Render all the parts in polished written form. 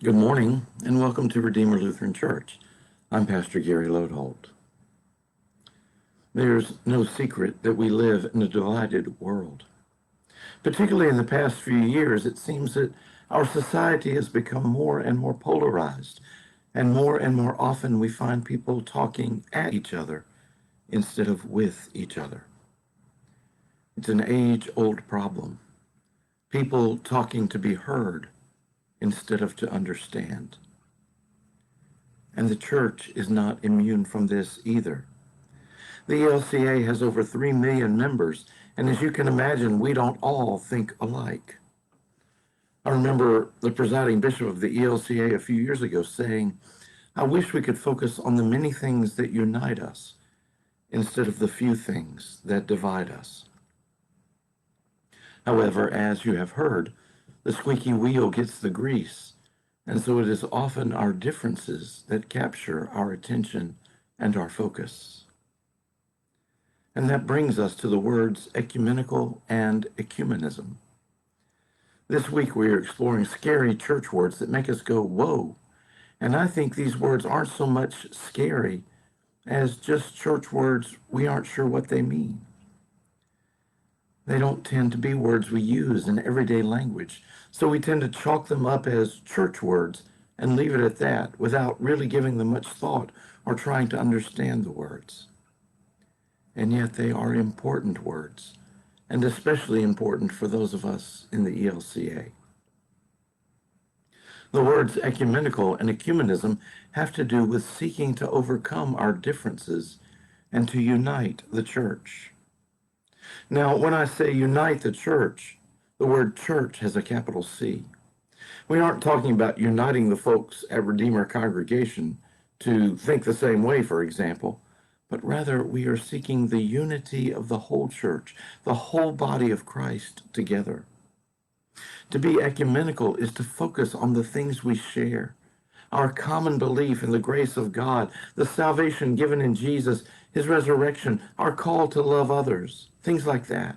Good morning and welcome to Redeemer Lutheran Church. I'm Pastor Gary Lodeholt. There's no secret that we live in a divided world. Particularly in the past few years, it seems that our society has become more and more polarized, and more often we find people talking at each other instead of with each other. It's an age-old problem. People talking to be heard instead of to understand. And the church is not immune from this either. The ELCA has over 3 million members, and as you can imagine, we don't all think alike. I remember the presiding bishop of the ELCA a few years ago saying, "I wish we could focus on the many things that unite us instead of the few things that divide us." However, as you have heard, the squeaky wheel gets the grease, and so it is often our differences that capture our attention and our focus. And that brings us to the words ecumenical and ecumenism. This week we are exploring scary church words that make us go, whoa. And I think these words aren't so much scary as just church words we aren't sure what they mean. They don't tend to be words we use in everyday language, so we tend to chalk them up as church words and leave it at that without really giving them much thought or trying to understand the words. And yet they are important words, and especially important for those of us in the ELCA. The words ecumenical and ecumenism have to do with seeking to overcome our differences and to unite the church. Now, when I say unite the church, the word church has a capital C. We aren't talking about uniting the folks at Redeemer congregation to think the same way, for example, but rather we are seeking the unity of the whole church, the whole body of Christ together. To be ecumenical is to focus on the things we share, our common belief in the grace of God, the salvation given in Jesus, his resurrection, our call to love others, things like that.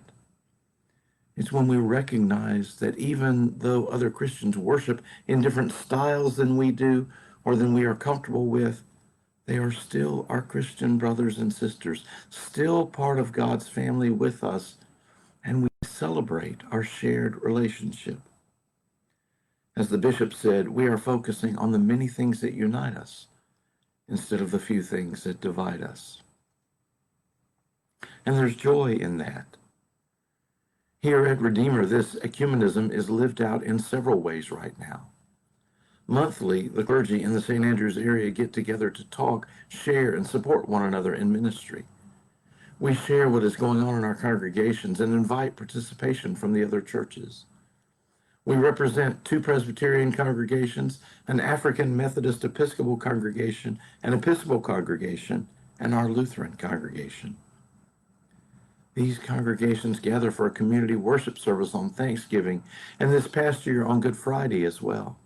It's when we recognize that even though other Christians worship in different styles than we do or than we are comfortable with, they are still our Christian brothers and sisters, still part of God's family with us, and we celebrate our shared relationship. As the bishop said, we are focusing on the many things that unite us instead of the few things that divide us. And there's joy in that. Here at Redeemer, this ecumenism is lived out in several ways right now. Monthly, the clergy in the St. Andrews area get together to talk, share, and support one another in ministry. We share what is going on in our congregations and invite participation from the other churches. We represent 2 Presbyterian congregations, an African Methodist Episcopal congregation, an Episcopal congregation, and our Lutheran congregation. These congregations gather for a community worship service on Thanksgiving, and this past year on Good Friday as well.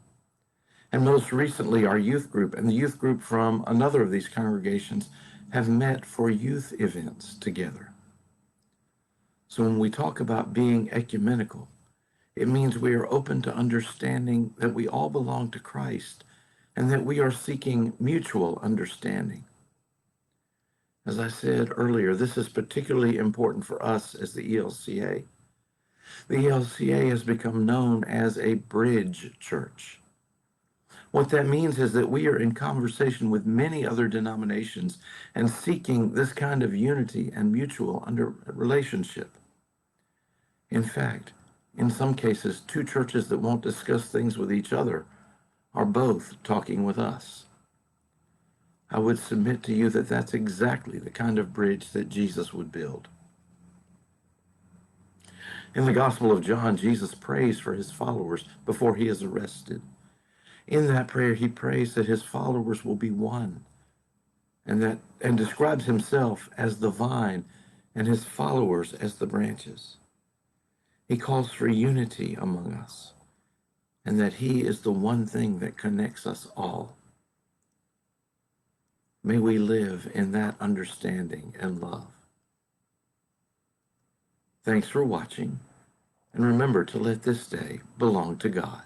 And most recently, our youth group and the youth group from another of these congregations have met for youth events together. So when we talk about being ecumenical, it means we are open to understanding that we all belong to Christ and that we are seeking mutual understanding. As I said earlier, this is particularly important for us as the ELCA. The ELCA has become known as a bridge church. What that means is that we are in conversation with many other denominations and seeking this kind of unity and mutual relationship. In fact, in some cases, 2 churches that won't discuss things with each other are both talking with us. I would submit to you that that's exactly the kind of bridge that Jesus would build. In the Gospel of John, Jesus prays for his followers before he is arrested. In that prayer, he prays that his followers will be one, and describes himself as the vine and his followers as the branches. He calls for unity among us, and that he is the one thing that connects us all. May we live in that understanding and love. Thanks for watching, and remember to let this day belong to God.